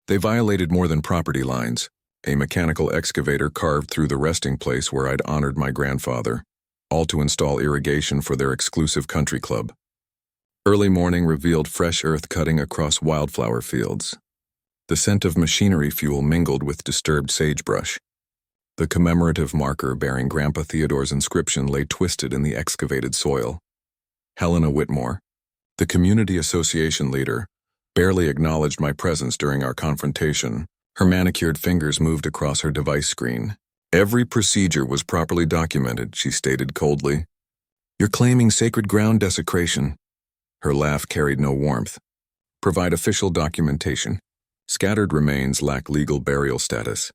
They violated more than property lines. A mechanical excavator carved through the resting place where I'd honored my grandfather, all to install irrigation for their exclusive country club. Early morning revealed fresh earth cutting across wildflower fields. The scent of machinery fuel mingled with disturbed sagebrush. The commemorative marker bearing Grandpa Theodore's inscription lay twisted in the excavated soil. Helena Whitmore, the community association leader, barely acknowledged my presence during our confrontation. Her manicured fingers moved across her device screen. Every procedure was properly documented, she stated coldly. You're claiming sacred ground desecration. Her laugh carried no warmth. Provide official documentation. Scattered remains lack legal burial status.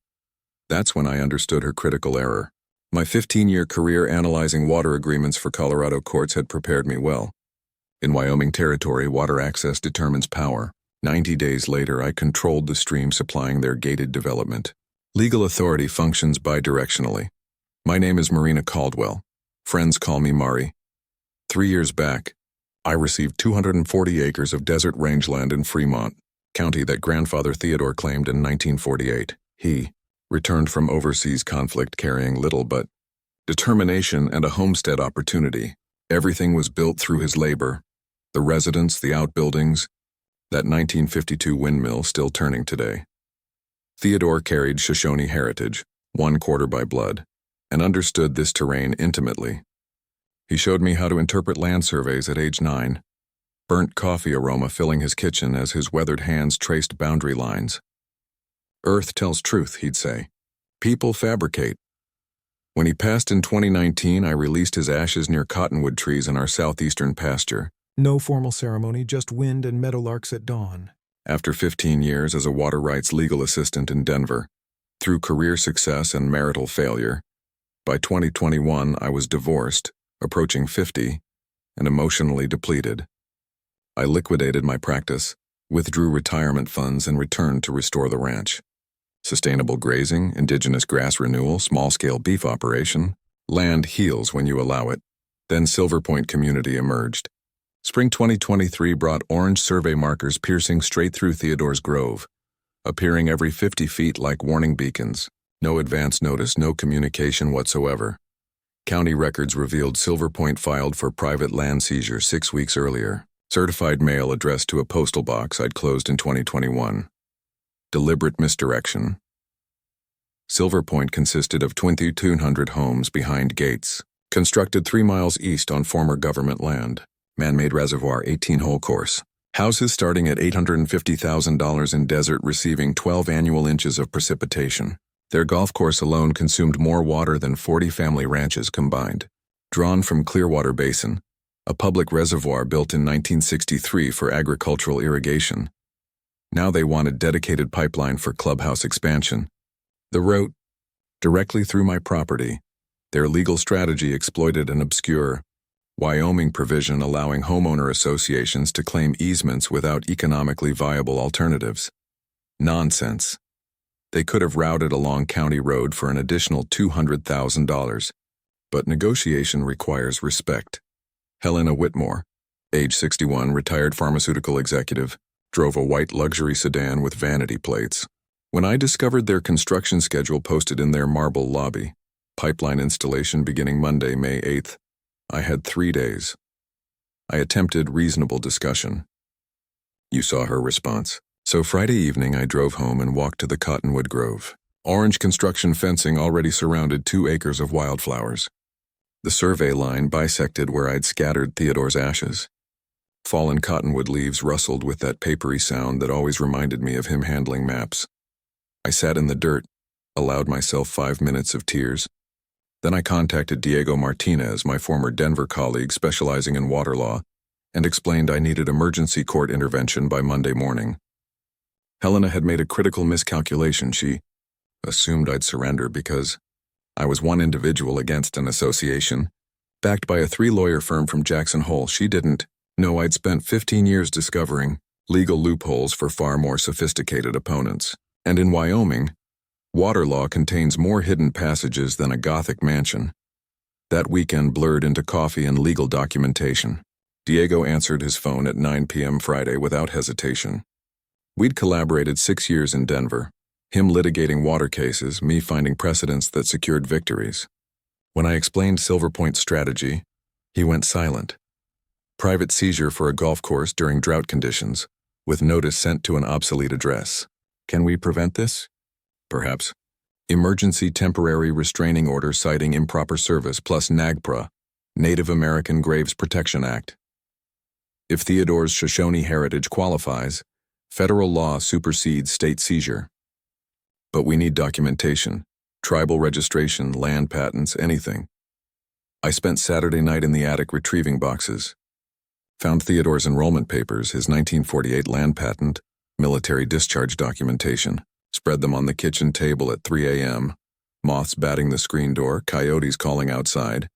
That's when I understood her critical error. My 15-year career analyzing water agreements for Colorado courts had prepared me well. In Wyoming territory, water access determines power. 90 days later, I controlled the stream supplying their gated development. Legal authority functions bidirectionally. My name is Marina Caldwell. Friends call me Mari. 3 years back, I received 240 acres of desert rangeland in Fremont, county that Grandfather Theodore claimed in 1948. He returned from overseas conflict carrying little but determination and a homestead opportunity. Everything was built through his labor. The residence, the outbuildings, that 1952 windmill still turning today. Theodore carried Shoshone heritage, 1/4 by blood, and understood this terrain intimately. He showed me how to interpret land surveys at age 9, burnt coffee aroma filling his kitchen as his weathered hands traced boundary lines. Earth tells truth, he'd say. People fabricate. When he passed in 2019, I released his ashes near cottonwood trees in our southeastern pasture. No formal ceremony, just wind and meadowlarks at dawn. After 15 years as a water rights legal assistant in Denver, through career success and marital failure, by 2021 I was divorced, approaching 50, and emotionally depleted. I liquidated my practice, withdrew retirement funds, and returned to restore the ranch. Sustainable grazing, indigenous grass renewal, small-scale beef operation. Land heals when you allow it. Then Silver Point Community emerged. Spring 2023 brought orange survey markers piercing straight through Theodore's Grove, appearing every 50 feet like warning beacons. No advance notice, no communication whatsoever. County records revealed Silver Point filed for private land seizure 6 weeks earlier. Certified mail addressed to a postal box I'd closed in 2021. Deliberate misdirection. Silver Point consisted of 2,200 homes behind gates, constructed 3 miles east on former government land. Man-made reservoir, 18-hole course. Houses starting at $850,000 in desert receiving 12 annual inches of precipitation. Their golf course alone consumed more water than 40 family ranches combined. Drawn from Clearwater Basin, a public reservoir built in 1963 for agricultural irrigation. Now they wanted dedicated pipeline for clubhouse expansion. The route, directly through my property. Their legal strategy exploited an obscure Wyoming provision allowing homeowner associations to claim easements without economically viable alternatives. Nonsense. They could have routed along County Road for an additional $200,000. But negotiation requires respect. Helena Whitmore, age 61, retired pharmaceutical executive, drove a white luxury sedan with vanity plates. When I discovered their construction schedule posted in their marble lobby, pipeline installation beginning Monday, May 8th, I had 3 days. I attempted reasonable discussion. You saw her response. So Friday evening I drove home and walked to the Cottonwood Grove. Orange construction fencing already surrounded 2 acres of wildflowers. The survey line bisected where I'd scattered Theodore's ashes. Fallen cottonwood leaves rustled with that papery sound that always reminded me of him handling maps. I sat in the dirt, allowed myself 5 minutes of tears. Then I contacted Diego Martinez, my former Denver colleague specializing in water law, and explained I needed emergency court intervention by Monday morning. Helena had made a critical miscalculation. She assumed I'd surrender because I was one individual against an association, backed by a 3-lawyer firm from Jackson Hole. She didn't know I'd spent 15 years discovering legal loopholes for far more sophisticated opponents. And in Wyoming, water law contains more hidden passages than a Gothic mansion. That weekend blurred into coffee and legal documentation. Diego answered his phone at 9 p.m. Friday without hesitation. We'd collaborated 6 years in Denver, him litigating water cases, me finding precedents that secured victories. When I explained Silver Point's strategy, he went silent. Private seizure for a golf course during drought conditions, with notice sent to an obsolete address. Can we prevent this? Perhaps. Emergency temporary restraining order citing improper service plus NAGPRA, Native American Graves Protection Act. If Theodore's Shoshone heritage qualifies, federal law supersedes state seizure. But we need documentation, tribal registration, land patents, anything. I spent Saturday night in the attic retrieving boxes. Found Theodore's enrollment papers, his 1948 land patent, military discharge documentation. Spread them on the kitchen table at 3 a.m., moths batting the screen door, coyotes calling outside.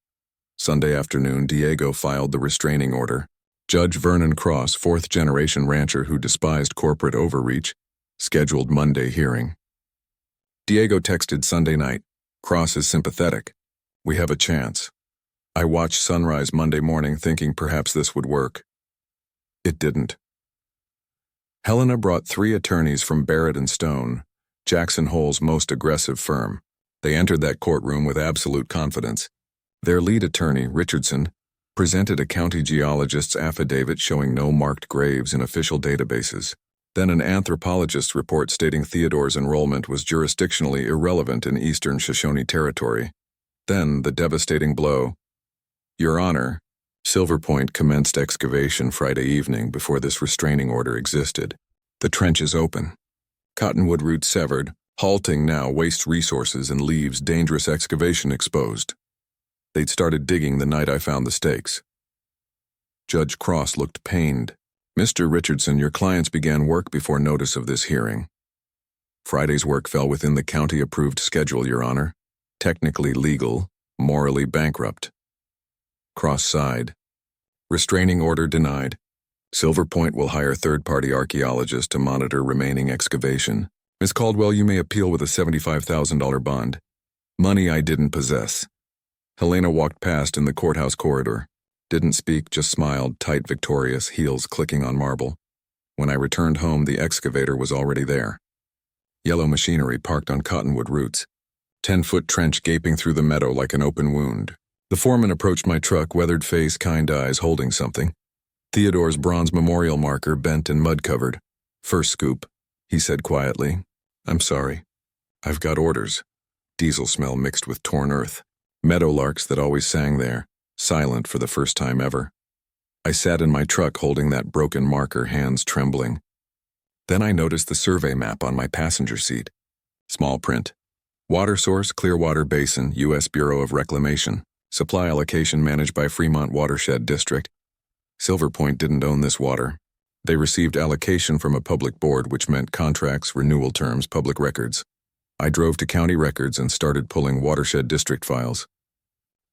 Sunday afternoon, Diego filed the restraining order. Judge Vernon Cross, fourth-generation rancher who despised corporate overreach, scheduled Monday hearing. Diego texted Sunday night. Cross is sympathetic. We have a chance. I watched sunrise Monday morning thinking perhaps this would work. It didn't. Helena brought 3 attorneys from Barrett & Stone, Jackson Hole's most aggressive firm. They entered that courtroom with absolute confidence. Their lead attorney, Richardson, presented a county geologist's affidavit showing no marked graves in official databases. Then an anthropologist's report stating Theodore's enrollment was jurisdictionally irrelevant in eastern Shoshone territory. Then the devastating blow. Your Honor, Silver Point commenced excavation Friday evening before this restraining order existed. The trench is open. Cottonwood roots severed, halting now wastes resources and leaves dangerous excavation exposed. They'd started digging the night I found the stakes. Judge Cross looked pained. Mr. Richardson, your clients began work before notice of this hearing. Friday's work fell within the county-approved schedule, Your Honor. Technically legal, morally bankrupt. Cross sighed. Restraining order denied. Silver Point will hire third-party archaeologists to monitor remaining excavation. Miss Caldwell, you may appeal with a $75,000 bond. Money I didn't possess. Helena walked past in the courthouse corridor. Didn't speak, just smiled, tight, victorious, heels clicking on marble. When I returned home, the excavator was already there. Yellow machinery parked on cottonwood roots. 10-foot trench gaping through the meadow like an open wound. The foreman approached my truck, weathered face, kind eyes, holding something. Theodore's bronze memorial marker, bent and mud-covered. First scoop, he said quietly. I'm sorry. I've got orders. Diesel smell mixed with torn earth. Meadowlarks that always sang there, silent for the first time ever. I sat in my truck holding that broken marker, hands trembling. Then I noticed the survey map on my passenger seat. Small print. Water source, Clearwater Basin, U.S. Bureau of Reclamation. Supply allocation managed by Fremont Watershed District. Silver Point didn't own this water. They received allocation from a public board, which meant contracts, renewal terms, public records. I drove to county records and started pulling Watershed District files.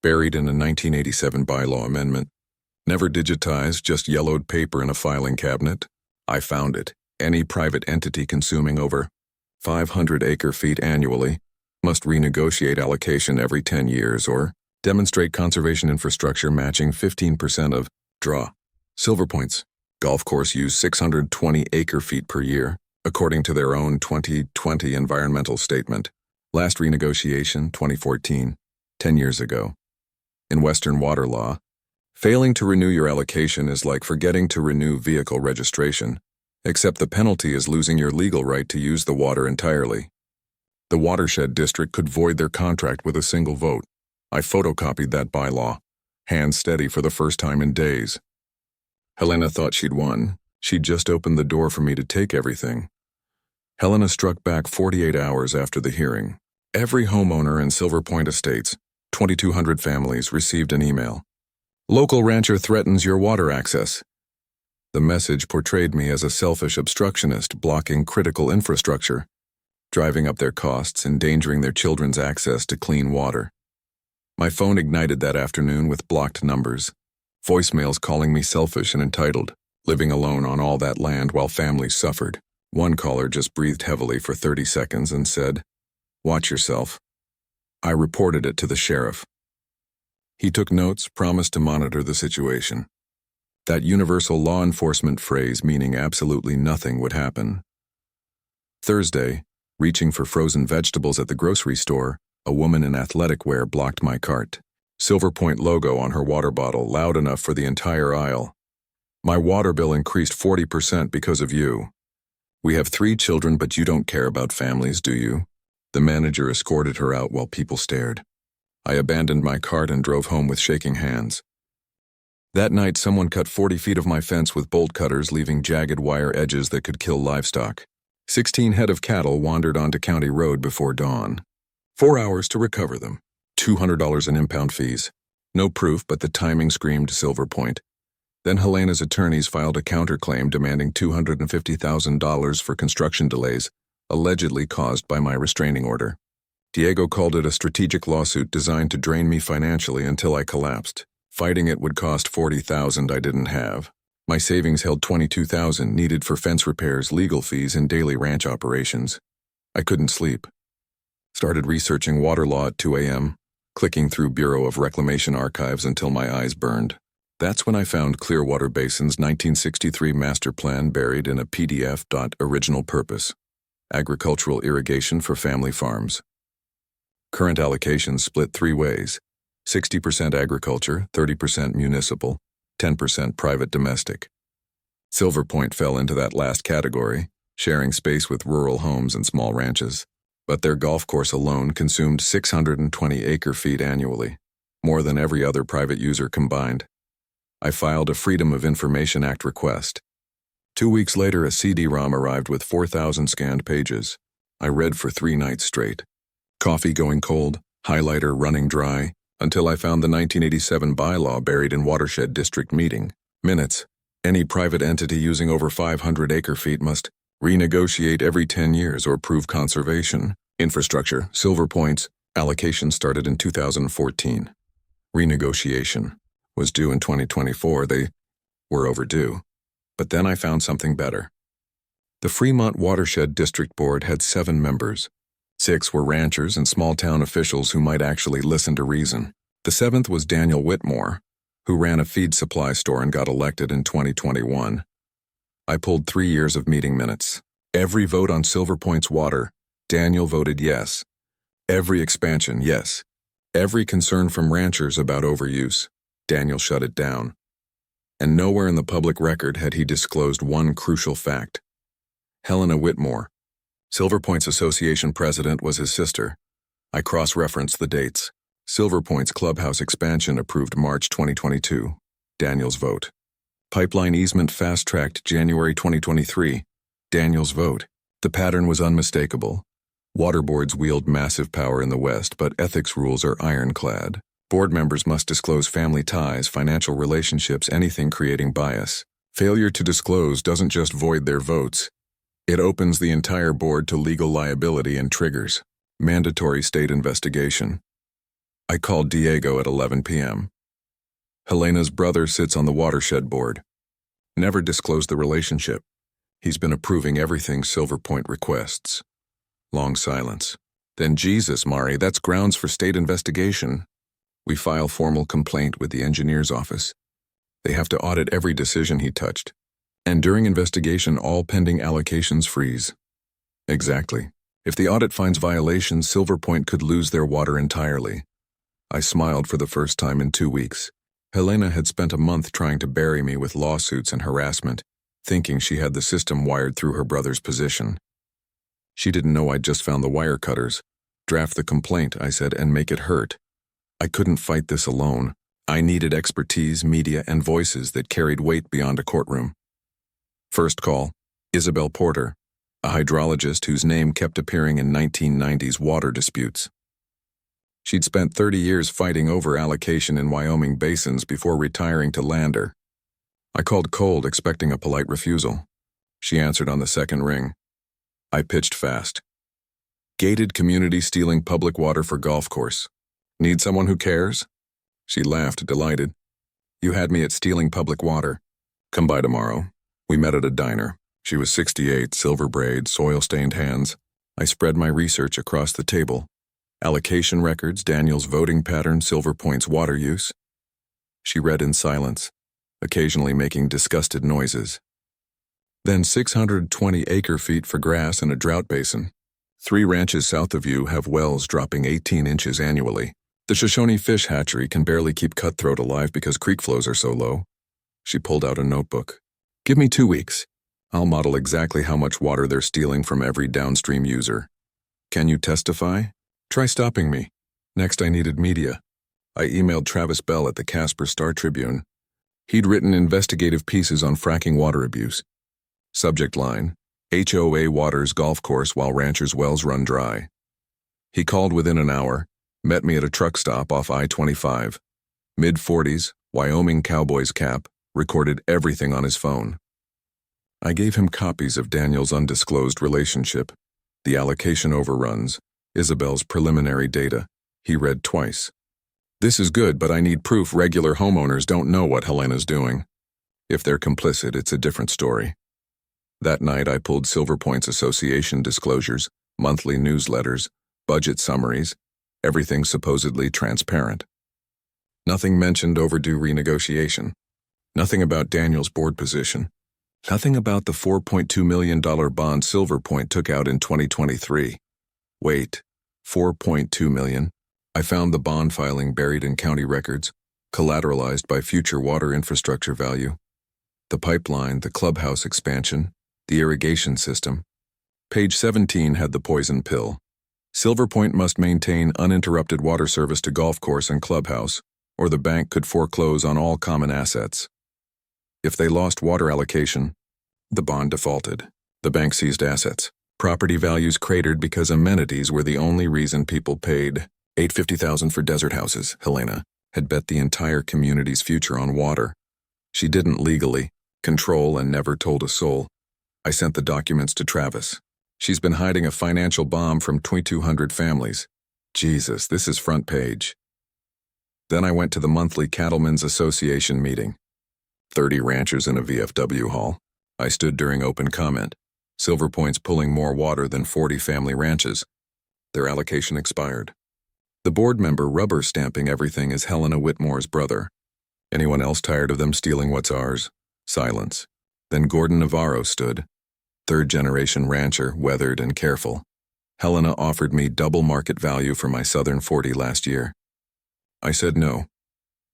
Buried in a 1987 bylaw amendment. Never digitized, just yellowed paper in a filing cabinet. I found it. Any private entity consuming over 500 acre-feet annually must renegotiate allocation every 10 years or demonstrate conservation infrastructure matching 15% of draw. Silver Point's golf course used 620 acre-feet per year, according to their own 2020 environmental statement. Last renegotiation, 2014, 10 years ago. In Western water law, failing to renew your allocation is like forgetting to renew vehicle registration, except the penalty is losing your legal right to use the water entirely. The Watershed District could void their contract with a single vote. I photocopied that bylaw, hands steady for the first time in days. Helena thought she'd won. She'd just opened the door for me to take everything. Helena struck back 48 hours after the hearing. Every homeowner in Silver Point Estates, 2,200 families, received an email. Local rancher threatens your water access. The message portrayed me as a selfish obstructionist blocking critical infrastructure, driving up their costs, endangering their children's access to clean water. My phone ignited that afternoon with blocked numbers. Voicemails calling me selfish and entitled, living alone on all that land while families suffered. One caller just breathed heavily for 30 seconds and said, "Watch yourself." I reported it to the sheriff. He took notes, promised to monitor the situation. That universal law enforcement phrase meaning absolutely nothing would happen Thursday, reaching for frozen vegetables at the grocery store, a woman in athletic wear blocked my cart. Silver Point logo on her water bottle, loud enough for the entire aisle. My water bill increased 40% because of you. We have 3 children, but you don't care about families, do you? The manager escorted her out while people stared. I abandoned my cart and drove home with shaking hands. That night, someone cut 40 feet of my fence with bolt cutters, leaving jagged wire edges that could kill livestock. 16 head of cattle wandered onto County Road before dawn. 4 hours to recover them. $200 in impound fees. No proof, but the timing screamed Silver Point. Then Helena's attorneys filed a counterclaim demanding $250,000 for construction delays, allegedly caused by my restraining order. Diego called it a strategic lawsuit designed to drain me financially until I collapsed. Fighting it would cost $40,000 I didn't have. My savings held $22,000 needed for fence repairs, legal fees, and daily ranch operations. I couldn't sleep. Started researching water law at 2 a.m., clicking through Bureau of Reclamation archives until my eyes burned. That's when I found Clearwater Basin's 1963 master plan buried in a PDF. Original purpose: agricultural irrigation for family farms. Current allocations split 3 ways: 60% agriculture, 30% municipal, 10% private domestic. Silver Point fell into that last category, sharing space with rural homes and small ranches. But their golf course alone consumed 620 acre-feet annually, more than every other private user combined. I filed a Freedom of Information Act request. 2 weeks later, a CD-ROM arrived with 4,000 scanned pages. I read for 3 nights straight. Coffee going cold, highlighter running dry, until I found the 1987 bylaw buried in Watershed District Meeting minutes. Any private entity using over 500 acre-feet must renegotiate every 10 years or prove conservation. Infrastructure, Silver Point's allocation started in 2014. Renegotiation was due in 2024. They were overdue. But then I found something better. The Fremont Watershed District Board had 7 members. 6 were ranchers and small-town officials who might actually listen to reason. The 7th was Daniel Whitmore, who ran a feed supply store and got elected in 2021. I pulled 3 years of meeting minutes. Every vote on Silver Point's water, Daniel voted yes. Every expansion, yes. Every concern from ranchers about overuse, Daniel shut it down. And nowhere in the public record had he disclosed one crucial fact. Helena Whitmore, Silver Point's association president, was his sister. I cross-referenced the dates. Silver Point's clubhouse expansion approved March 2022. Daniel's vote. Pipeline easement fast-tracked January 2023. Daniel's vote. The pattern was unmistakable. Water boards wield massive power in the West, but ethics rules are ironclad. Board members must disclose family ties, financial relationships, anything creating bias. Failure to disclose doesn't just void their votes. It opens the entire board to legal liability and triggers mandatory state investigation. I called Diego at 11 p.m. Helena's brother sits on the watershed board. Never disclosed the relationship. He's been approving everything Silver Point requests. Long silence. Then, Jesus, Mari, that's grounds for state investigation. We file formal complaint with the engineer's office. They have to audit every decision he touched. And during investigation, all pending allocations freeze. Exactly. If the audit finds violations, Silver Point could lose their water entirely. I smiled for the first time in 2 weeks. Helena had spent a month trying to bury me with lawsuits and harassment, thinking she had the system wired through her brother's position. She didn't know I'd just found the wire cutters. Draft the complaint, I said, and make it hurt. I couldn't fight this alone. I needed expertise, media, and voices that carried weight beyond a courtroom. First call, Isabel Porter, a hydrologist whose name kept appearing in 1990s water disputes. She'd spent 30 years fighting over allocation in Wyoming basins before retiring to Lander. I called cold, expecting a polite refusal. She answered on the second ring. I pitched fast. Gated community stealing public water for golf course. Need someone who cares? She laughed, delighted. You had me at stealing public water. Come by tomorrow. We met at a diner. She was 68, silver braid, soil-stained hands. I spread my research across the table. Allocation records, Daniel's voting pattern, Silver Point's water use. She read in silence, occasionally making disgusted noises. Then 620 acre-feet for grass and a drought basin. 3 ranches south of you have wells dropping 18 inches annually. The Shoshone fish hatchery can barely keep cutthroat alive because creek flows are so low. She pulled out a notebook. Give me 2 weeks. I'll model exactly how much water they're stealing from every downstream user. Can you testify? Try stopping me. Next, I needed media. I emailed Travis Bell at the Casper Star-Tribune. He'd written investigative pieces on fracking water abuse. Subject line: HOA waters golf course while ranchers' wells run dry. He called within an hour, met me at a truck stop off I-25. Mid-40s, Wyoming Cowboys cap, recorded everything on his phone. I gave him copies of Daniel's undisclosed relationship, the allocation overruns, Isabel's preliminary data. He read twice. This is good, but I need proof regular homeowners don't know what Helena's doing. If they're complicit, it's a different story. That night, I pulled Silver Point's association disclosures, monthly newsletters, budget summaries, everything supposedly transparent. Nothing mentioned overdue renegotiation. Nothing about Daniel's board position. Nothing about the $4.2 million bond Silver Point took out in 2023. Wait, $4.2 million? I found the bond filing buried in county records, collateralized by future water infrastructure value. The pipeline, the clubhouse expansion, the irrigation system. Page 17 had the poison pill. Silver Point must maintain uninterrupted water service to golf course and clubhouse, or the bank could foreclose on all common assets. If they lost water allocation, the bond defaulted. The bank seized assets. Property values cratered because amenities were the only reason people paid. $850,000 for desert houses. Helena had bet the entire community's future on water. She didn't legally control and never told a soul. I sent the documents to Travis. She's been hiding a financial bomb from 2,200 families. Jesus, this is front page. Then I went to the monthly Cattlemen's Association meeting. 30 ranchers in a VFW hall. I stood during open comment. Silver Point's pulling more water than 40 family ranches. Their allocation expired. The board member rubber stamping everything is Helena Whitmore's brother. Anyone else tired of them stealing what's ours? Silence. Then Gordon Navarro stood. Third-generation rancher, weathered and careful. Helena offered me double market value for my Southern 40 last year. I said no.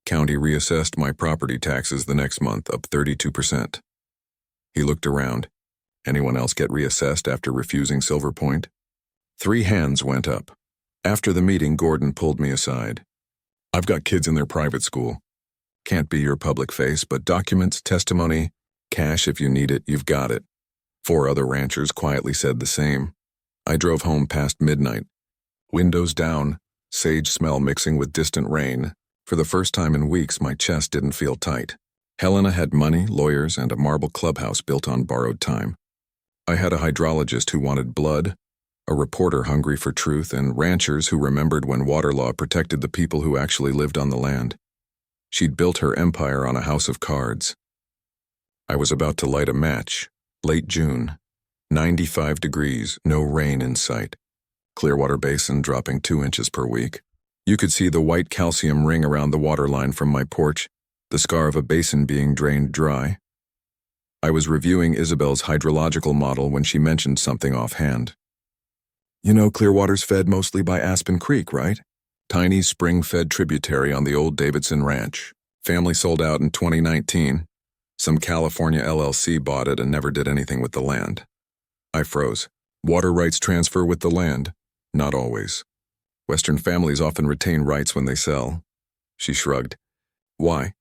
County reassessed my property taxes the next month, up 32%. He looked around. Anyone else get reassessed after refusing Silver Point? 3 hands went up. After the meeting, Gordon pulled me aside. I've got kids in their private school. Can't be your public face, but documents, testimony, cash if you need it, you've got it. 4 other ranchers quietly said the same. I drove home past midnight. Windows down, sage smell mixing with distant rain. For the first time in weeks, my chest didn't feel tight. Helena had money, lawyers, and a marble clubhouse built on borrowed time. I had a hydrologist who wanted blood, a reporter hungry for truth, and ranchers who remembered when water law protected the people who actually lived on the land. She'd built her empire on a house of cards. I was about to light a match. Late June. 95 degrees, no rain in sight. Clearwater Basin dropping 2 inches per week. You could see the white calcium ring around the water line from my porch, the scar of a basin being drained dry. I was reviewing Isabel's hydrological model when she mentioned something offhand. You know Clearwater's fed mostly by Aspen Creek, right? Tiny spring-fed tributary on the old Davidson Ranch. Family sold out in 2019. Some California LLC bought it and never did anything with the land. I froze. Water rights transfer with the land? Not always. Western families often retain rights when they sell. She shrugged. Why?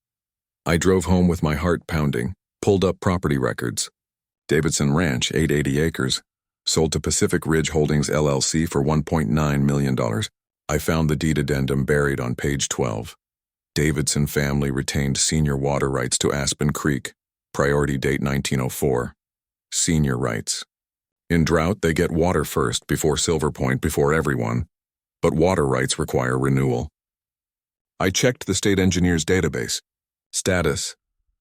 I drove home with my heart pounding, pulled up property records. Davidson Ranch, 880 acres, sold to Pacific Ridge Holdings LLC for $1.9 million. I found the deed addendum buried on page 12. Davidson family retained senior water rights to Aspen Creek, priority date 1904. Senior rights. In drought, they get water first, before Silver Point, before everyone. But water rights require renewal. I checked the state engineer's database. Status: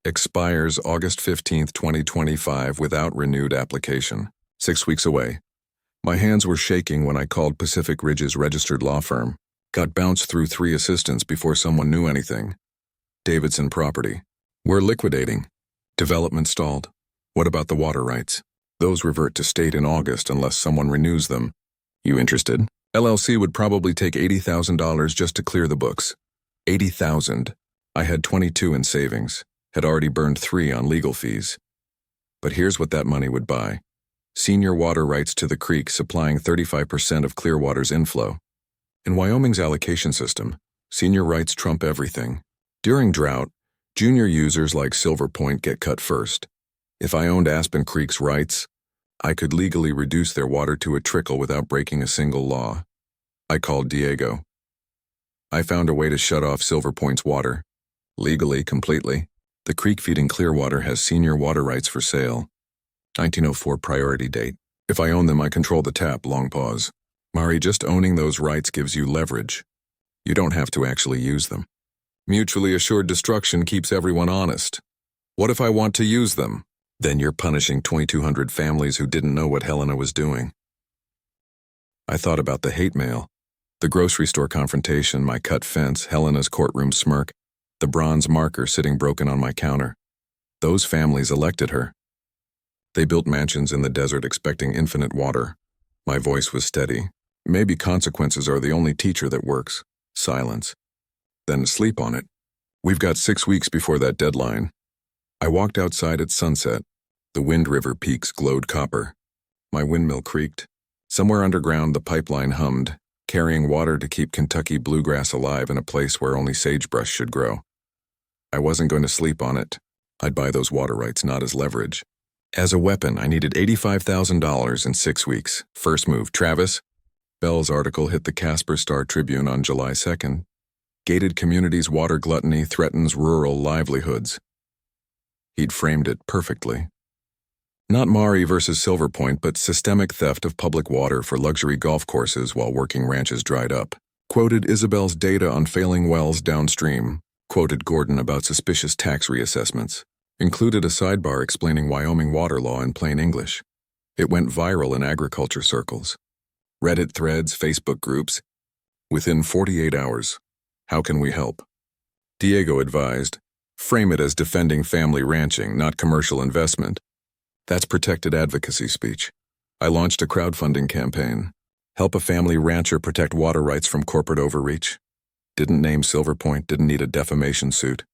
expires August 15, 2025 without renewed application. 6 weeks away. My hands were shaking when I called Pacific Ridge's registered law firm. Got bounced through 3 assistants before someone knew anything. Davidson property. We're liquidating. Development stalled. What about the water rights? Those revert to state in August unless someone renews them. You interested? LLC would probably take $80,000 just to clear the books. $80,000. I had 22 in savings, had already burned 3 on legal fees. But here's what that money would buy. Senior water rights to the creek supplying 35% of Clearwater's inflow. In Wyoming's allocation system, senior rights trump everything. During drought, junior users like Silver Point get cut first. If I owned Aspen Creek's rights, I could legally reduce their water to a trickle without breaking a single law. I called Diego. I found a way to shut off Silver Point's water. Legally, completely. The creek feeding Clearwater has senior water rights for sale. 1904 priority date. If I own them, I control the tap, long pause. Mari, just owning those rights gives you leverage. You don't have to actually use them. Mutually assured destruction keeps everyone honest. What if I want to use them? Then you're punishing 2,200 families who didn't know what Helena was doing. I thought about the hate mail, the grocery store confrontation, my cut fence, Helena's courtroom smirk, the bronze marker sitting broken on my counter. Those families elected her. They built mansions in the desert expecting infinite water. My voice was steady. Maybe consequences are the only teacher that works. Silence. Then sleep on it. We've got 6 weeks before that deadline. I walked outside at sunset. The Wind River peaks glowed copper. My windmill creaked. Somewhere underground, the pipeline hummed, carrying water to keep Kentucky bluegrass alive in a place where only sagebrush should grow. I wasn't going to sleep on it. I'd buy those water rights not as leverage. As a weapon, I needed $85,000 in 6 weeks. First move, Travis. Bell's article hit the Casper Star Tribune on July 2nd. Gated communities' water gluttony threatens rural livelihoods. He'd framed it perfectly. Not Mari versus Silver Point, but systemic theft of public water for luxury golf courses while working ranches dried up. Quoted Isabel's data on failing wells downstream. Quoted Gordon about suspicious tax reassessments. Included a sidebar explaining Wyoming water law in plain English. It went viral in agriculture circles. Reddit threads, Facebook groups. Within 48 hours. How can we help? Diego advised, frame it as defending family ranching, not commercial investment. That's protected advocacy speech. I launched a crowdfunding campaign. Help a family rancher protect water rights from corporate overreach. Didn't name Silver Point, didn't need a defamation suit.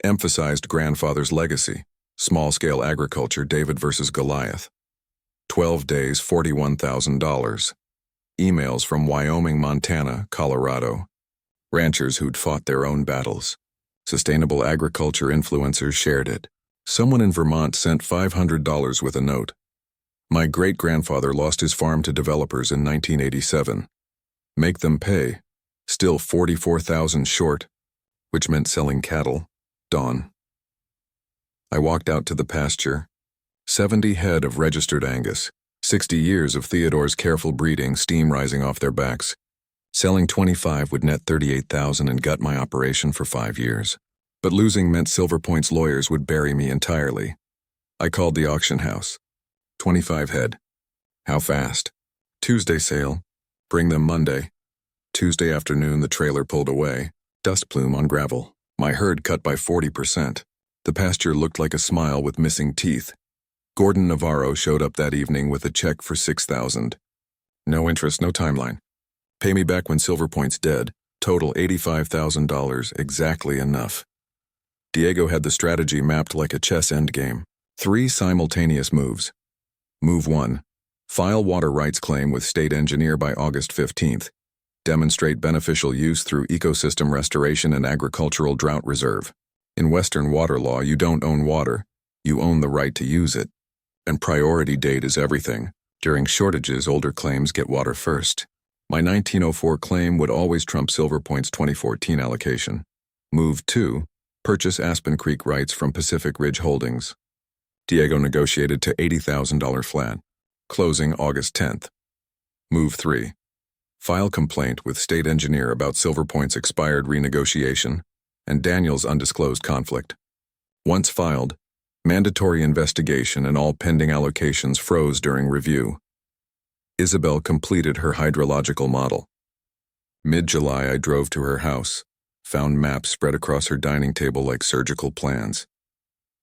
Emphasized grandfather's legacy. Small-scale agriculture, David versus Goliath. 12 days, $41,000. Emails from Wyoming, Montana, Colorado. Ranchers who'd fought their own battles. Sustainable agriculture influencers shared it. Someone in Vermont sent $500 with a note. My great-grandfather lost his farm to developers in 1987. Make them pay. Still 44,000 short, which meant selling cattle. Dawn. I walked out to the pasture. 70 head of registered Angus. 60 years of Theodore's careful breeding, steam rising off their backs. Selling 25 would net $38,000 and gut my operation for 5 years. But losing meant Silver Point's lawyers would bury me entirely. I called the auction house. 25 head. How fast? Tuesday sale. Bring them Monday. Tuesday afternoon, the trailer pulled away. Dust plume on gravel. My herd cut by 40%. The pasture looked like a smile with missing teeth. Gordon Navarro showed up that evening with a check for $6,000. No interest, no timeline. Pay me back when Silver Point's dead. Total $85,000, exactly enough. Diego had the strategy mapped like a chess endgame. 3 simultaneous moves. Move 1. File water rights claim with state engineer by August 15th. Demonstrate beneficial use through ecosystem restoration and agricultural drought reserve. In Western water law, you don't own water. You own the right to use it. And priority date is everything. During shortages, older claims get water first. My 1904 claim would always trump Silver Point's 2014 allocation. Move 2. Purchase Aspen Creek rights from Pacific Ridge Holdings. Diego negotiated to $80,000 flat. Closing August 10th. Move 3. File complaint with state engineer about Silver Point's expired renegotiation and Daniel's undisclosed conflict. Once filed, mandatory investigation and all pending allocations froze during review. Isabel completed her hydrological model. Mid-July, I drove to her house, found maps spread across her dining table like surgical plans.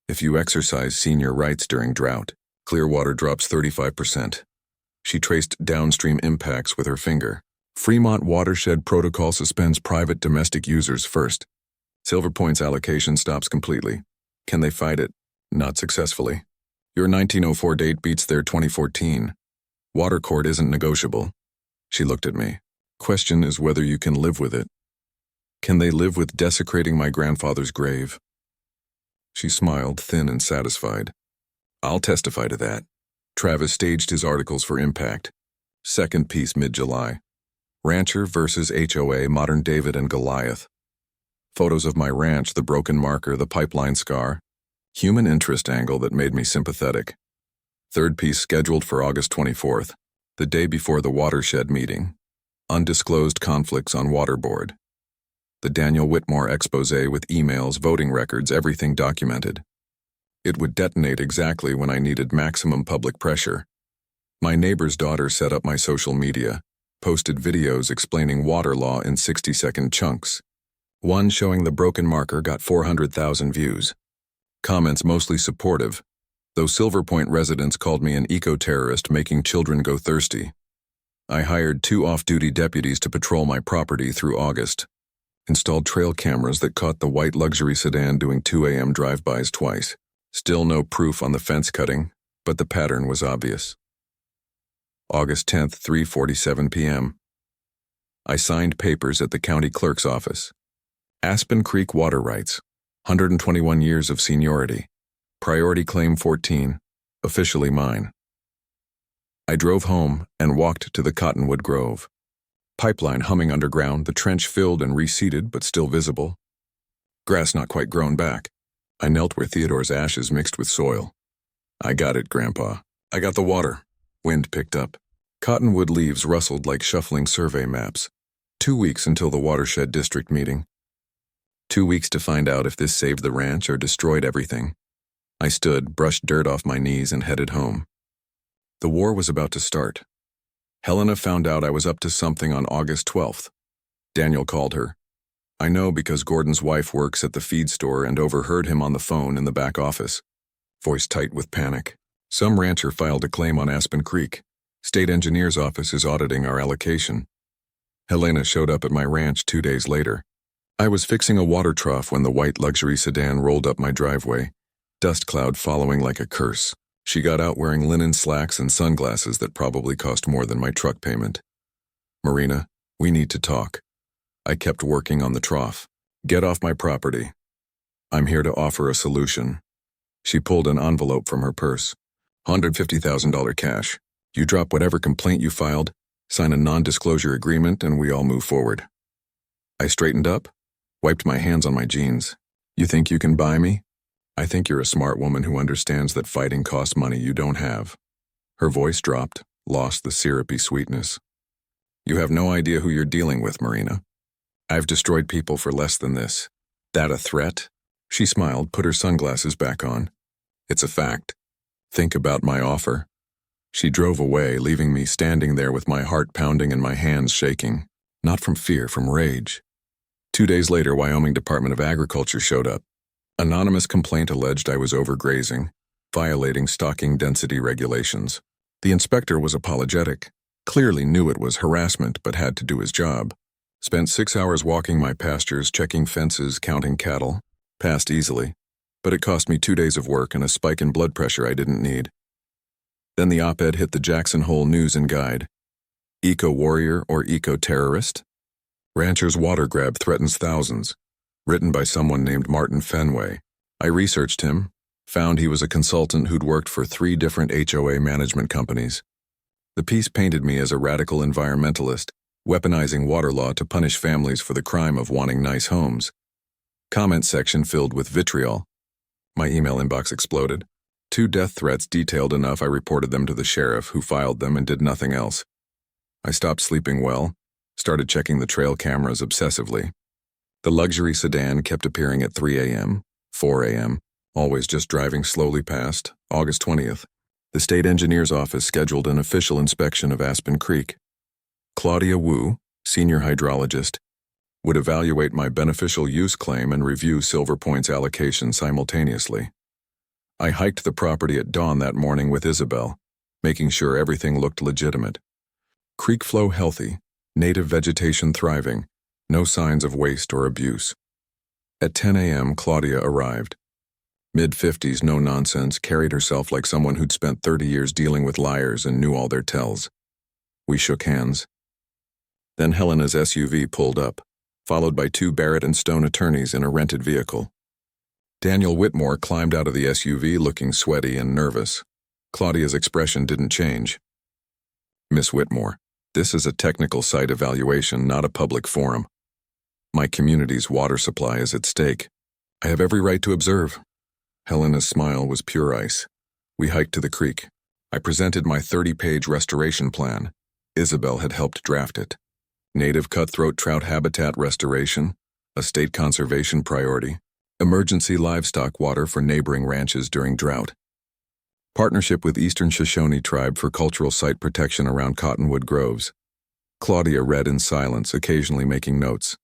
If you exercise senior rights during drought, Clearwater drops 35%. She traced downstream impacts with her finger. Fremont Watershed Protocol suspends private domestic users first. Silver Point's allocation stops completely. Can they fight it? Not successfully. Your 1904 date beats their 2014. Water court isn't negotiable. She looked at me. Question is whether you can live with it. Can they live with desecrating my grandfather's grave? She smiled, thin and satisfied. I'll testify to that. Travis staged his articles for Impact. Second piece mid-July. Rancher versus HOA, Modern David and Goliath. Photos of my ranch, the broken marker, the pipeline scar. Human interest angle that made me sympathetic. Third piece scheduled for August 24th, the day before the watershed meeting. Undisclosed conflicts on water board. The Daniel Whitmore expose with emails, voting records, everything documented. It would detonate exactly when I needed maximum public pressure. My neighbor's daughter set up my social media, posted videos explaining water law in 60-second chunks. One showing the broken marker got 400,000 views. Comments mostly supportive, though Silver Point residents called me an eco-terrorist making children go thirsty. I hired 2 off-duty deputies to patrol my property through August. Installed trail cameras that caught the white luxury sedan doing 2 a.m. drive-bys twice. Still no proof on the fence cutting, but the pattern was obvious. August 10th, 3:47 p.m. I signed papers at the county clerk's office. Aspen Creek water rights, 121 years of seniority. Priority claim 14, officially mine. I drove home and walked to the Cottonwood Grove. Pipeline humming underground, the trench filled and reseeded but still visible. Grass not quite grown back. I knelt where Theodore's ashes mixed with soil. I got it, Grandpa. I got the water. Wind picked up. Cottonwood leaves rustled like shuffling survey maps. 2 weeks until the watershed district meeting. 2 weeks to find out if this saved the ranch or destroyed everything. I stood, brushed dirt off my knees, and headed home. The war was about to start. Helena found out I was up to something on August 12th. Daniel called her. I know because Gordon's wife works at the feed store and overheard him on the phone in the back office. Voice tight with panic. Some rancher filed a claim on Aspen Creek. State engineer's office is auditing our allocation. Helena showed up at my ranch 2 days later. I was fixing a water trough when the white luxury sedan rolled up my driveway, dust cloud following like a curse. She got out wearing linen slacks and sunglasses that probably cost more than my truck payment. Marina, we need to talk. I kept working on the trough. Get off my property. I'm here to offer a solution. She pulled an envelope from her purse. $150,000 cash. You drop whatever complaint you filed, sign a non-disclosure agreement, and we all move forward. I straightened up, wiped my hands on my jeans. You think you can buy me? I think you're a smart woman who understands that fighting costs money you don't have. Her voice dropped, lost the syrupy sweetness. You have no idea who you're dealing with, Marina. I've destroyed people for less than this. That a threat? She smiled, put her sunglasses back on. It's a fact. Think about my offer. She drove away, leaving me standing there with my heart pounding and my hands shaking. Not from fear, from rage. 2 days later, Wyoming Department of Agriculture showed up. Anonymous complaint alleged I was overgrazing, violating stocking density regulations. The inspector was apologetic, clearly knew it was harassment but had to do his job. Spent 6 hours walking my pastures, checking fences, counting cattle. Passed easily, but it cost me 2 days of work and a spike in blood pressure I didn't need. Then the op-ed hit the Jackson Hole News and Guide. Eco-warrior or eco-terrorist? Rancher's water grab threatens thousands. Written by someone named Martin Fenway. I researched him, found he was a consultant who'd worked for 3 different HOA management companies. The piece painted me as a radical environmentalist, weaponizing water law to punish families for the crime of wanting nice homes. Comment section filled with vitriol. My email inbox exploded. 2 death threats detailed enough I reported them to the sheriff, who filed them and did nothing else. I stopped sleeping well, started checking the trail cameras obsessively. The luxury sedan kept appearing at 3 a.m., 4 a.m., always just driving slowly past. August 20th. The state engineer's office scheduled an official inspection of Aspen Creek. Claudia Wu, senior hydrologist, would evaluate my beneficial use claim and review Silver Point's allocation simultaneously. I hiked the property at dawn that morning with Isabel, making sure everything looked legitimate. Creek flow healthy, native vegetation thriving, no signs of waste or abuse. At 10 a.m., Claudia arrived. Mid-50s, no nonsense, carried herself like someone who'd spent 30 years dealing with liars and knew all their tells. We shook hands. Then Helena's SUV pulled up, followed by 2 Barrett and Stone attorneys in a rented vehicle. Daniel Whitmore climbed out of the SUV looking sweaty and nervous. Claudia's expression didn't change. Miss Whitmore, this is a technical site evaluation, not a public forum. My community's water supply is at stake. I have every right to observe. Helena's smile was pure ice. We hiked to the creek. I presented my 30-page restoration plan. Isabel had helped draft it. Native cutthroat trout habitat restoration, a state conservation priority, emergency livestock water for neighboring ranches during drought. Partnership with Eastern Shoshone Tribe for cultural site protection around Cottonwood Groves. Claudia read in silence, occasionally making notes.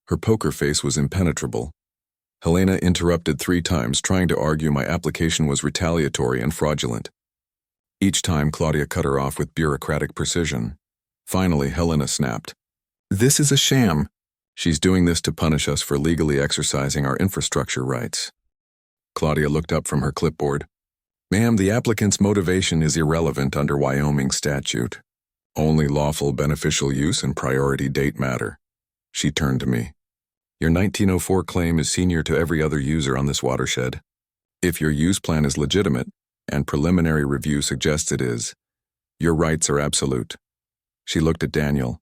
Her poker face was impenetrable. Helena interrupted 3 times, trying to argue my application was retaliatory and fraudulent. Each time, Claudia cut her off with bureaucratic precision. Finally, Helena snapped. This is a sham. She's doing this to punish us for legally exercising our infrastructure rights. Claudia looked up from her clipboard. Ma'am, the applicant's motivation is irrelevant under Wyoming statute. Only lawful beneficial use and priority date matter. She turned to me. Your 1904 claim is senior to every other user on this watershed. If your use plan is legitimate, and preliminary review suggests it is, your rights are absolute. She looked at Daniel.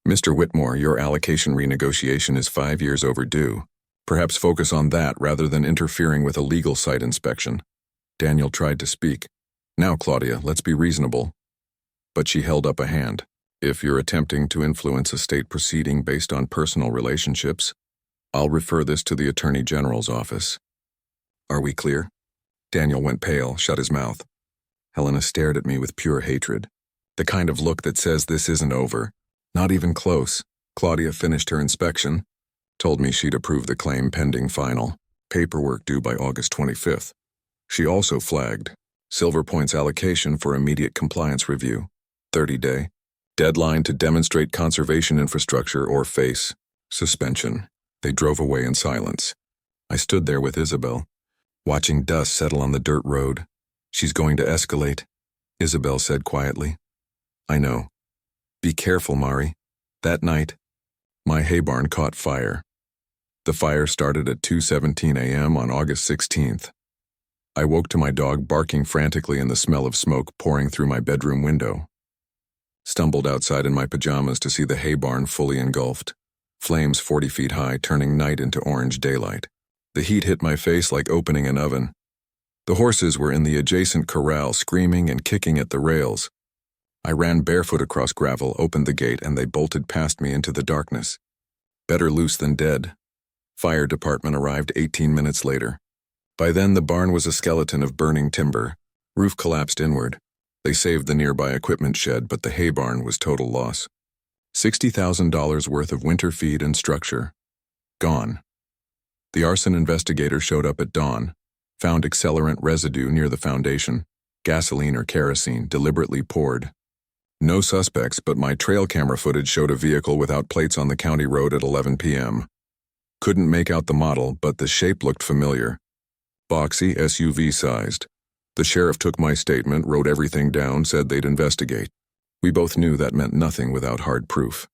Mr. Whitmore, your allocation renegotiation is 5 years overdue. Perhaps focus on that rather than interfering with a legal site inspection. Daniel tried to speak. Now, Claudia, let's be reasonable. But she held up a hand. If you're attempting to influence a state proceeding based on personal relationships, I'll refer this to the Attorney General's office. Are we clear? Daniel went pale, shut his mouth. Helena stared at me with pure hatred. The kind of look that says this isn't over. Not even close. Claudia finished her inspection, told me she'd approve the claim pending final. Paperwork due by August 25th. She also flagged Silver Point's allocation for immediate compliance review. 30-day. Deadline to demonstrate conservation infrastructure or face suspension. They drove away in silence. I stood there with Isabel, watching dust settle on the dirt road. She's going to escalate, Isabel said quietly. I know. Be careful, Mari. That night, my hay barn caught fire. The fire started at 2:17 a.m. on August 16th. I woke to my dog barking frantically and the smell of smoke pouring through my bedroom window. Stumbled outside in my pajamas to see the hay barn fully engulfed. Flames 40 feet high, turning night into orange daylight. The heat hit my face like opening an oven. The horses were in the adjacent corral, screaming and kicking at the rails. I ran barefoot across gravel, opened the gate, and they bolted past me into the darkness. Better loose than dead. Fire department arrived 18 minutes later. By then, the barn was a skeleton of burning timber. Roof collapsed inward. They saved the nearby equipment shed, but the hay barn was total loss. $60,000 worth of winter feed and structure. Gone. The arson investigator showed up at dawn, found accelerant residue near the foundation, gasoline or kerosene deliberately poured. No suspects, but my trail camera footage showed a vehicle without plates on the county road at 11 p.m. Couldn't make out the model, but the shape looked familiar. Boxy, SUV-sized. The sheriff took my statement, wrote everything down, said they'd investigate. We both knew that meant nothing without hard proof.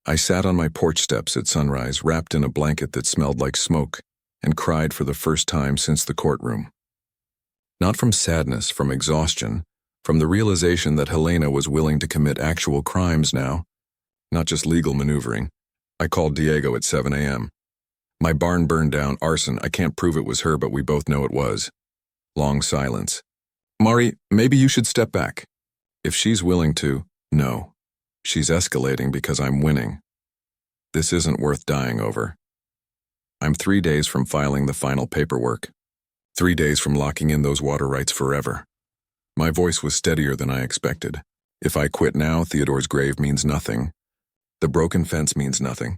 I sat on my porch steps at sunrise, wrapped in a blanket that smelled like smoke, and cried for the first time since the courtroom. Not from sadness, from exhaustion, from the realization that Helena was willing to commit actual crimes now, not just legal maneuvering. I called Diego at 7 a.m. My barn burned down, arson. I can't prove it was her, but we both know it was. Long silence. Mari, maybe you should step back. If she's willing to, no. She's escalating because I'm winning. This isn't worth dying over. I'm 3 days from filing the final paperwork. 3 days from locking in those water rights forever. My voice was steadier than I expected. If I quit now, Theodore's grave means nothing. The broken fence means nothing.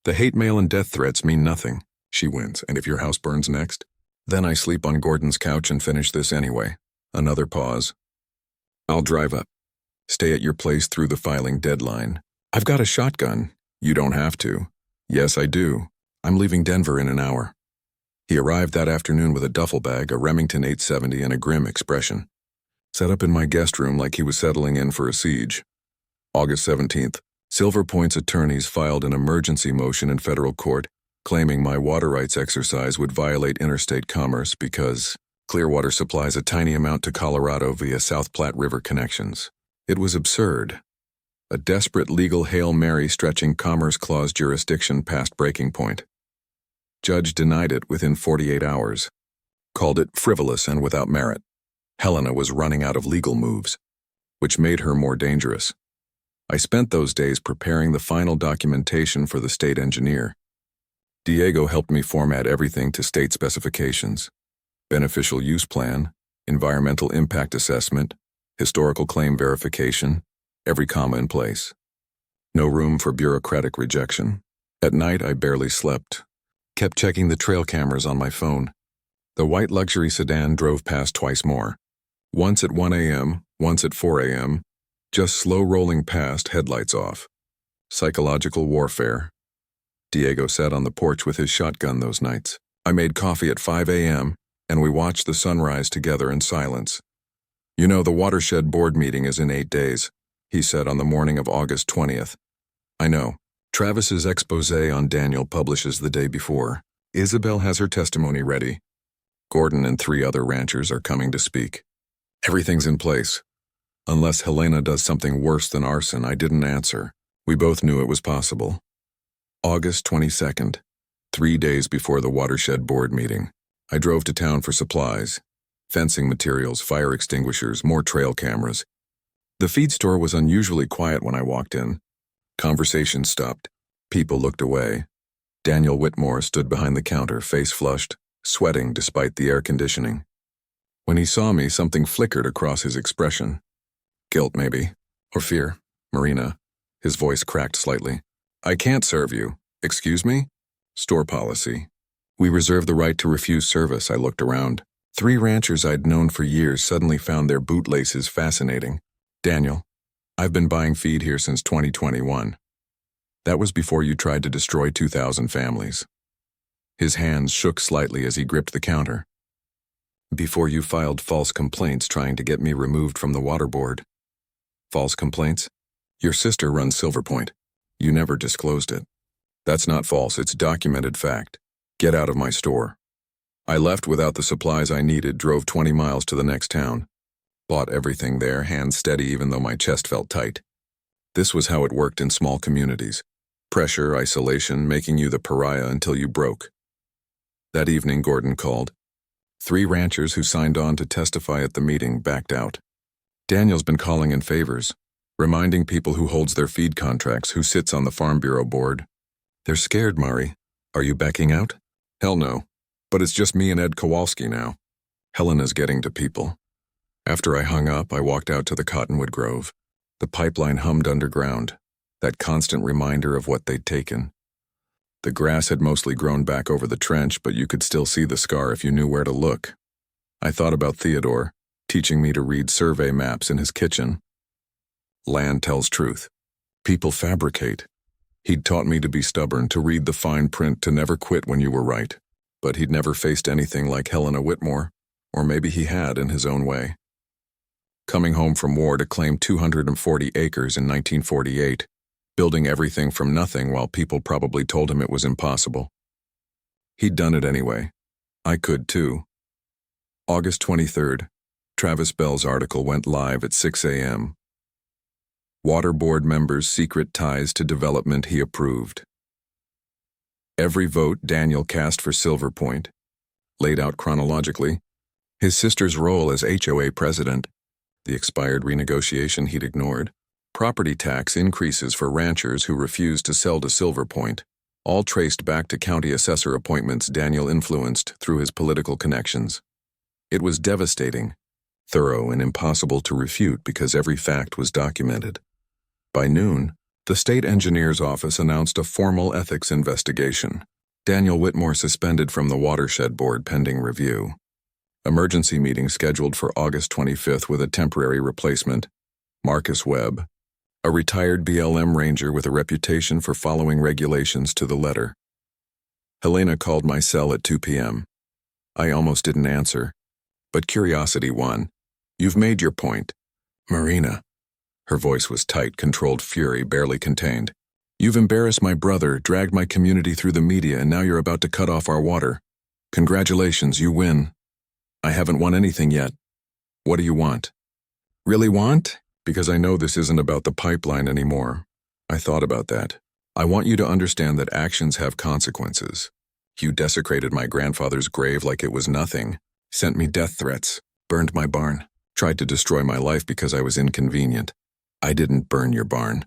The hate mail and death threats mean nothing. She wins, and if your house burns next, Then I sleep on Gordon's couch and finish this anyway. Another pause. I'll drive up. Stay at your place through the filing deadline. I've got a shotgun. You don't have to. Yes, I do. I'm leaving Denver in an hour. He arrived that afternoon with a duffel bag, a Remington 870, and a grim expression. Set up in my guest room like he was settling in for a siege. August 17th, Silver Point's attorneys filed an emergency motion in federal court claiming my water rights exercise would violate interstate commerce because Clearwater supplies a tiny amount to Colorado via South Platte River connections. It was absurd. A desperate legal Hail Mary stretching Commerce Clause jurisdiction past breaking point. Judge denied it within 48 hours. Called it frivolous and without merit. Helena was running out of legal moves, which made her more dangerous. I spent those days preparing the final documentation for the state engineer. Diego helped me format everything to state specifications. Beneficial use plan, environmental impact assessment, historical claim verification, every comma in place. No room for bureaucratic rejection. At night, I barely slept. Kept checking the trail cameras on my phone. The white luxury sedan drove past twice more. Once at 1 a.m., once at 4 a.m., just slow rolling past, headlights off. Psychological warfare. Diego sat on the porch with his shotgun those nights. I made coffee at 5 a.m., and we watched the sunrise together in silence. You know, the watershed board meeting is in 8 days, he said on the morning of August 20th. I know. Travis's expose on Daniel publishes the day before. Isabel has her testimony ready. Gordon and 3 other ranchers are coming to speak. Everything's in place. Unless Helena does something worse than arson, I didn't answer. We both knew it was possible. August 22nd, 3 days before the watershed board meeting. I drove to town for supplies. Fencing materials, fire extinguishers, more trail cameras. The feed store was unusually quiet when I walked in. Conversation stopped. People looked away. Daniel Whitmore stood behind the counter, face flushed, sweating despite the air conditioning. When he saw me, something flickered across his expression. Guilt, maybe. Or fear. Marina. His voice cracked slightly. I can't serve you. Excuse me? Store policy. We reserve the right to refuse service. I looked around. 3 ranchers I'd known for years suddenly found their bootlaces fascinating. Daniel, I've been buying feed here since 2021. That was before you tried to destroy 2,000 families. His hands shook slightly as he gripped the counter. Before you filed false complaints trying to get me removed from the water board. False complaints? Your sister runs Silver Point. You never disclosed it. That's not false, it's documented fact. Get out of my store. I left without the supplies I needed, drove 20 miles to the next town. Bought everything there, hands steady even though my chest felt tight. This was how it worked in small communities. Pressure, isolation, making you the pariah until you broke. That evening, Gordon called. 3 ranchers who signed on to testify at the meeting backed out. Daniel's been calling in favors, reminding people who holds their feed contracts, who sits on the Farm Bureau board. They're scared, Mari. Are you backing out? Hell no. But it's just me and Ed Kowalski now. Helena's getting to people. After I hung up, I walked out to the Cottonwood Grove. The pipeline hummed underground, that constant reminder of what they'd taken. The grass had mostly grown back over the trench, but you could still see the scar if you knew where to look. I thought about Theodore, teaching me to read survey maps in his kitchen. Land tells truth. People fabricate. He'd taught me to be stubborn, to read the fine print, to never quit when you were right. But he'd never faced anything like Helena Whitmore, or maybe he had in his own way. Coming home from war to claim 240 acres in 1948, building everything from nothing while people probably told him it was impossible. He'd done it anyway. I could too. August 23rd, Travis Bell's article went live at 6 a.m. Water Board members' secret ties to development he approved. Every vote Daniel cast for Silver Point, laid out chronologically, his sister's role as HOA president, the expired renegotiation he'd ignored, property tax increases for ranchers who refused to sell to Silver Point, all traced back to county assessor appointments Daniel influenced through his political connections. It was devastating, thorough, and impossible to refute because every fact was documented. By noon, the state engineer's office announced a formal ethics investigation. Daniel Whitmore suspended from the watershed board pending review. Emergency meeting scheduled for August 25th with a temporary replacement, Marcus Webb, a retired BLM ranger with a reputation for following regulations to the letter. Helena called my cell at 2 p.m. I almost didn't answer, but curiosity won. You've made your point. Marina. Her voice was tight, controlled fury, barely contained. You've embarrassed my brother, dragged my community through the media, and now you're about to cut off our water. Congratulations, you win. I haven't won anything yet. What do you want? Really want? Because I know this isn't about the pipeline anymore. I thought about that. I want you to understand that actions have consequences. You desecrated my grandfather's grave like it was nothing, sent me death threats, burned my barn, tried to destroy my life because I was inconvenient. I didn't burn your barn.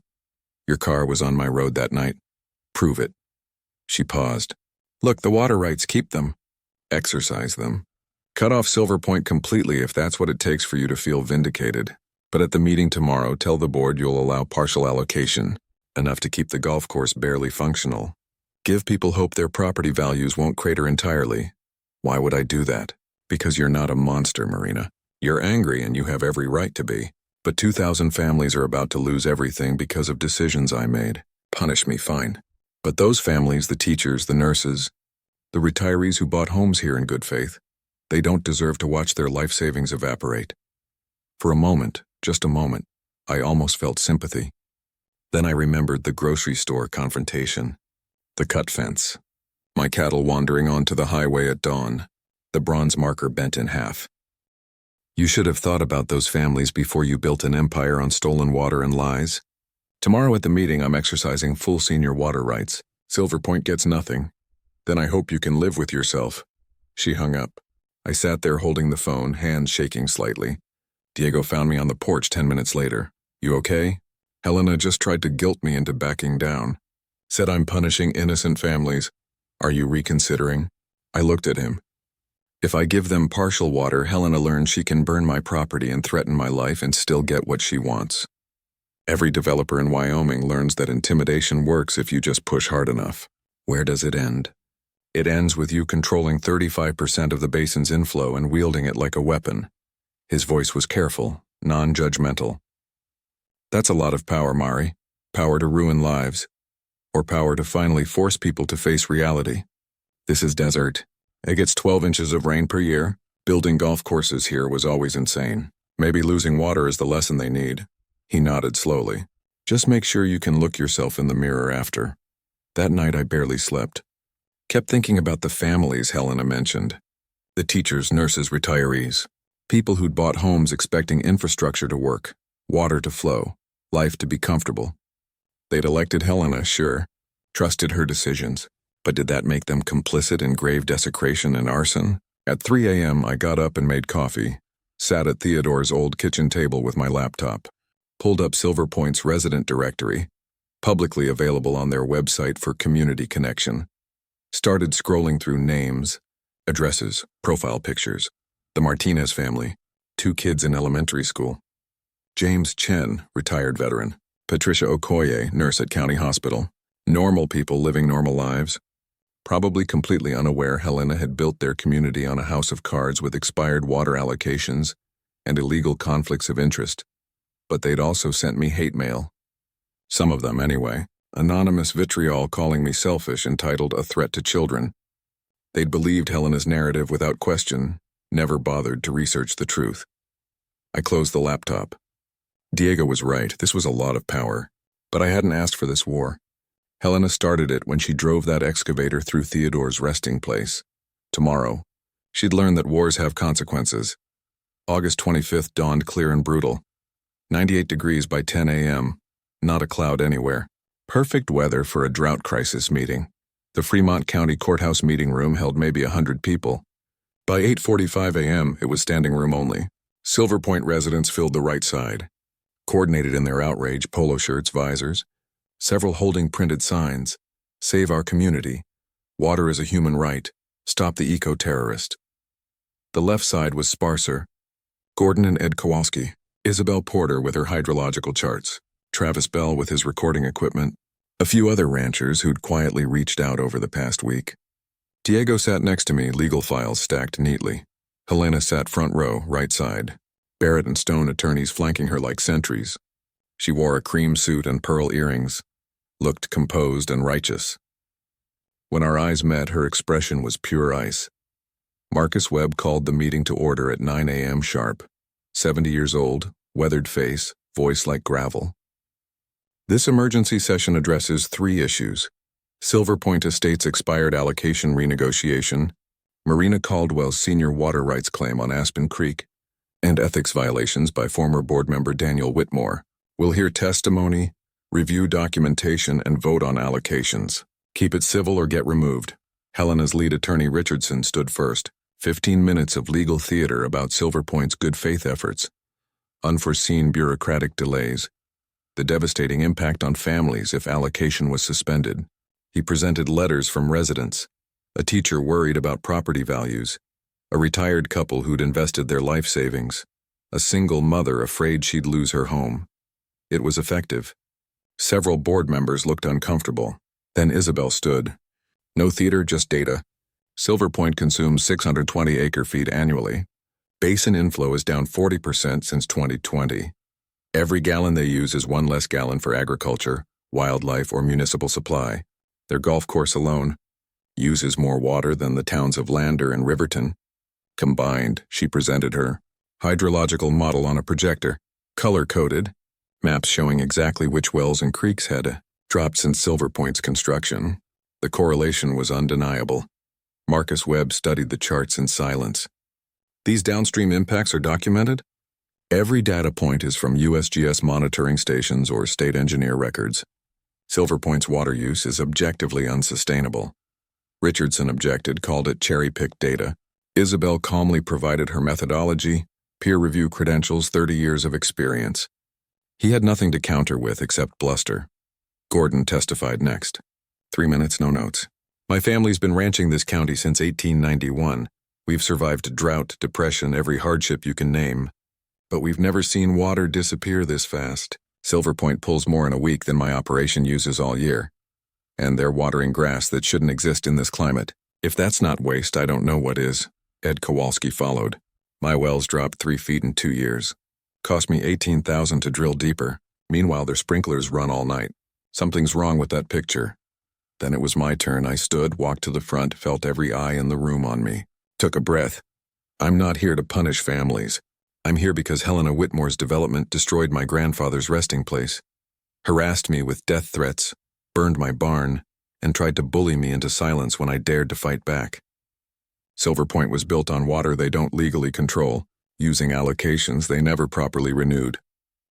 Your car was on my road that night. Prove it. She paused. Look, the water rights, keep them. Exercise them. Cut off Silver Point completely if that's what it takes for you to feel vindicated. But at the meeting tomorrow, tell the board you'll allow partial allocation, enough to keep the golf course barely functional. Give people hope their property values won't crater entirely. Why would I do that? Because you're not a monster, Marina. You're angry and you have every right to be. But 2,000 families are about to lose everything because of decisions I made. Punish me, fine. But those families, the teachers, the nurses, the retirees who bought homes here in good faith, they don't deserve to watch their life savings evaporate. For a moment, just a moment, I almost felt sympathy. Then I remembered the grocery store confrontation, the cut fence, my cattle wandering onto the highway at dawn, the bronze marker bent in half. You should have thought about those families before you built an empire on stolen water and lies. Tomorrow at the meeting, I'm exercising full senior water rights. Silver Point gets nothing. Then I hope you can live with yourself. She hung up. I sat there holding the phone, hands shaking slightly. Diego found me on the porch 10 minutes later. You okay? Helena just tried to guilt me into backing down. Said I'm punishing innocent families. Are you reconsidering? I looked at him. If I give them partial water, Helena learns she can burn my property and threaten my life and still get what she wants. Every developer in Wyoming learns that intimidation works if you just push hard enough. Where does it end? It ends with you controlling 35% of the basin's inflow and wielding it like a weapon. His voice was careful, non-judgmental. That's a lot of power, Mari. Power to ruin lives. Or power to finally force people to face reality. This is desert. It gets 12 inches of rain per year. Building golf courses here was always insane. Maybe losing water is the lesson they need. He nodded slowly. Just make sure you can look yourself in the mirror after. That night I barely slept. Kept thinking about the families Helena mentioned. The teachers, nurses, retirees. People who'd bought homes expecting infrastructure to work, water to flow, life to be comfortable. They'd elected Helena, sure. Trusted her decisions. But did that make them complicit in grave desecration and arson? At 3 a.m., I got up and made coffee, sat at Theodore's old kitchen table with my laptop, pulled up Silver Point's resident directory, publicly available on their website for community connection, started scrolling through names, addresses, profile pictures. The Martinez family, 2 kids in elementary school. James Chen, retired veteran. Patricia Okoye, nurse at County Hospital. Normal people living normal lives. Probably completely unaware Helena had built their community on a house of cards with expired water allocations and illegal conflicts of interest. But they'd also sent me hate mail. Some of them, anyway. Anonymous vitriol calling me selfish, entitled A Threat to Children. They'd believed Helena's narrative without question, never bothered to research the truth. I closed the laptop. Diego was right, this was a lot of power. But I hadn't asked for this war. Helena started it when she drove that excavator through Theodore's resting place. Tomorrow, she'd learn that wars have consequences. August 25th dawned clear and brutal. 98 degrees by 10 a.m. Not a cloud anywhere. Perfect weather for a drought crisis meeting. The Fremont County Courthouse meeting room held maybe 100 people. By 8:45 a.m., it was standing room only. Silver Point residents filled the right side. Coordinated in their outrage, polo shirts, visors. Several holding printed signs. Save our community. Water is a human right. Stop the eco-terrorist. The left side was sparser. Gordon and Ed Kowalski. Isabel Porter with her hydrological charts. Travis Bell with his recording equipment. A few other ranchers who'd quietly reached out over the past week. Diego sat next to me, legal files stacked neatly. Helena sat front row, right side. Barrett and Stone attorneys flanking her like sentries. She wore a cream suit and pearl earrings, looked composed and righteous. When our eyes met, her expression was pure ice. Marcus Webb called the meeting to order at 9 a.m. sharp. 70 years old, weathered face, voice like gravel. This emergency session addresses 3 issues: Silver Point Estates expired allocation renegotiation, Marina Caldwell's senior water rights claim on Aspen Creek, and ethics violations by former board member Daniel Whitmore. We'll hear testimony, review documentation, and vote on allocations. Keep it civil or get removed. Helena's lead attorney Richardson stood first. 15 minutes of legal theater about Silver Point's good faith efforts, unforeseen bureaucratic delays, the devastating impact on families if allocation was suspended. He presented letters from residents, a teacher worried about property values, a retired couple who'd invested their life savings, a single mother afraid she'd lose her home. It was effective. Several board members looked uncomfortable. Then Isabel stood. No theater, just data. Silver Point consumes 620 acre-feet annually. Basin inflow is down 40% since 2020. Every gallon they use is 1 less gallon for agriculture, wildlife, or municipal supply. Their golf course alone uses more water than the towns of Lander and Riverton. Combined, she presented her hydrological model on a projector, color-coded, maps showing exactly which wells and creeks had dropped since Silver Point's construction. The correlation was undeniable. Marcus Webb studied the charts in silence. These downstream impacts are documented? Every data point is from USGS monitoring stations or state engineer records. Silver Point's water use is objectively unsustainable. Richardson objected, called it cherry-picked data. Isabel calmly provided her methodology, peer review credentials, 30 years of experience. He had nothing to counter with except bluster. Gordon testified next. 3 minutes, no notes. My family's been ranching this county since 1891. We've survived drought, depression, every hardship you can name. But we've never seen water disappear this fast. Silver Point pulls more in a week than my operation uses all year. And they're watering grass that shouldn't exist in this climate. If that's not waste, I don't know what is. Ed Kowalski followed. My wells dropped 3 feet in 2 years. Cost me $18,000 to drill deeper. Meanwhile, their sprinklers run all night. Something's wrong with that picture. Then it was my turn. I stood, walked to the front, felt every eye in the room on me. Took a breath. I'm not here to punish families. I'm here because Helena Whitmore's development destroyed my grandfather's resting place, harassed me with death threats, burned my barn, and tried to bully me into silence when I dared to fight back. Silver Point was built on water they don't legally control, using allocations they never properly renewed.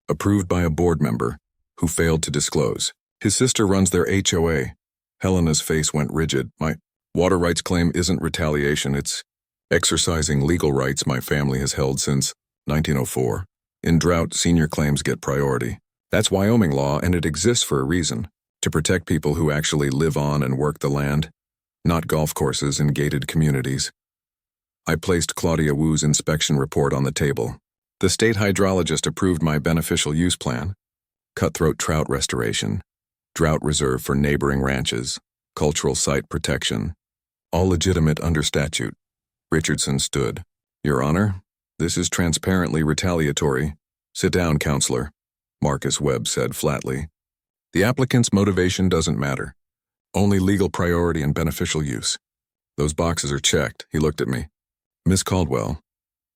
Approved by a board member who failed to disclose. His sister runs their HOA. Helena's face went rigid. My water rights claim isn't retaliation, it's exercising legal rights my family has held since 1904. In drought, senior claims get priority. That's Wyoming law, and it exists for a reason. To protect people who actually live on and work the land, not golf courses in gated communities. I placed Claudia Wu's inspection report on the table. The state hydrologist approved my beneficial use plan. Cutthroat trout restoration, drought reserve for neighboring ranches, cultural site protection, all legitimate under statute. Richardson stood. Your Honor, this is transparently retaliatory. Sit down, counselor, Marcus Webb said flatly. The applicant's motivation doesn't matter. Only legal priority and beneficial use. Those boxes are checked. He looked at me. Miss Caldwell,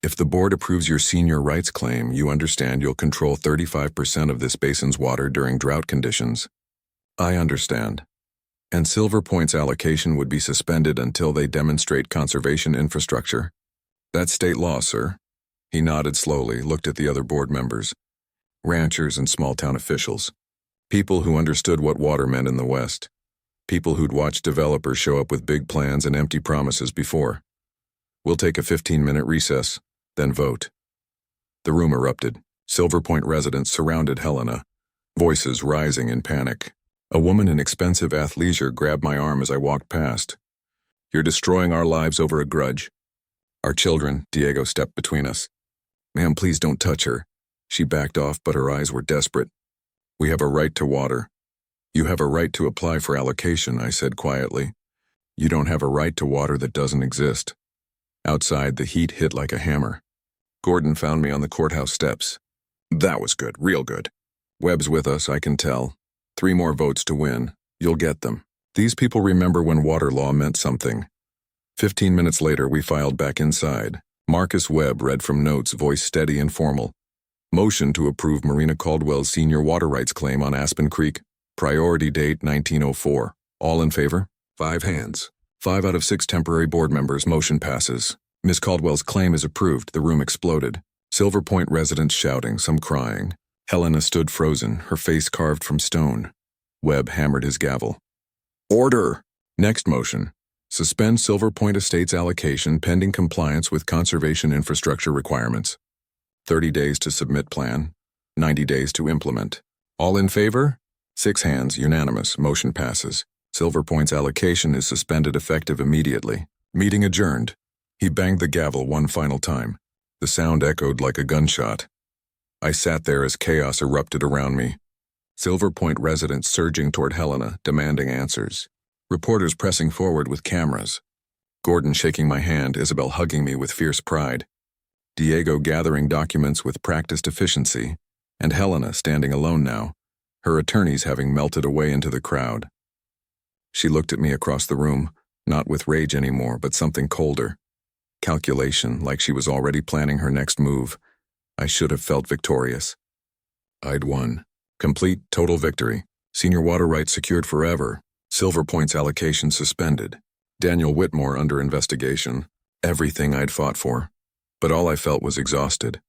if the board approves your senior rights claim, you understand you'll control 35% of this basin's water during drought conditions. I understand. And Silver Point's allocation would be suspended until they demonstrate conservation infrastructure. That's state law, sir. He nodded slowly, looked at the other board members. Ranchers and small-town officials. People who understood what water meant in the West. People who'd watched developers show up with big plans and empty promises before. We'll take a 15-minute recess, then vote. The room erupted. Silver Point residents surrounded Helena, voices rising in panic. A woman in expensive athleisure grabbed my arm as I walked past. You're destroying our lives over a grudge. Our children, Diego stepped between us. Ma'am, please don't touch her. She backed off, but her eyes were desperate. We have a right to water. You have a right to apply for allocation, I said quietly. You don't have a right to water that doesn't exist. Outside, the heat hit like a hammer. Gordon found me on the courthouse steps. That was good, real good. Webb's with us, I can tell. 3 more votes to win. You'll get them. These people remember when water law meant something. 15 minutes later, we filed back inside. Marcus Webb read from notes, voice steady and formal. Motion to approve Marina Caldwell's senior water rights claim on Aspen Creek. Priority date 1904. All in favor? 5 hands. 5 out of 6 temporary board members. Motion passes. Miss Caldwell's claim is approved. The room exploded. Silver Point residents shouting, some crying. Helena stood frozen, her face carved from stone. Webb hammered his gavel. Order! Next motion. Suspend Silver Point Estates allocation pending compliance with conservation infrastructure requirements. 30 days to submit plan. 90 days to implement. All in favor? 6 hands, unanimous. Motion passes. Silver Point's allocation is suspended effective immediately. Meeting adjourned. He banged the gavel one final time. The sound echoed like a gunshot. I sat there as chaos erupted around me. Silver Point residents surging toward Helena, demanding answers. Reporters pressing forward with cameras. Gordon shaking my hand, Isabel hugging me with fierce pride. Diego gathering documents with practiced efficiency, and Helena standing alone now, her attorneys having melted away into the crowd. She looked at me across the room, not with rage anymore, but something colder. Calculation, like she was already planning her next move. I should have felt victorious. I'd won. Complete, total victory. Senior water rights secured forever. Silver Point's allocation suspended. Daniel Whitmore under investigation. Everything I'd fought for. But all I felt was exhausted.